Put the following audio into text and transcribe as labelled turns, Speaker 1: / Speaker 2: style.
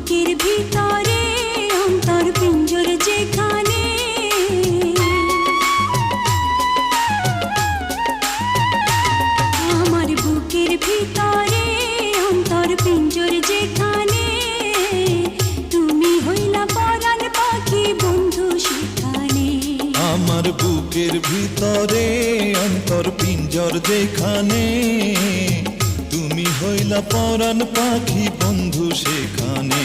Speaker 1: বুকের ভিতরে অন্তর পিঞ্জর যেখানে, আমার বুকের ভিতরে অন্তর পিঞ্জর যেখানে, তুমি হইলা পরাণ পাখি বন্ধু সেখানে।
Speaker 2: আমার বুকের ভিতরে অন্তর পিঞ্জর যেখানে, তুমি হইলা পরাণ পাখি বন্ধু সেখানে।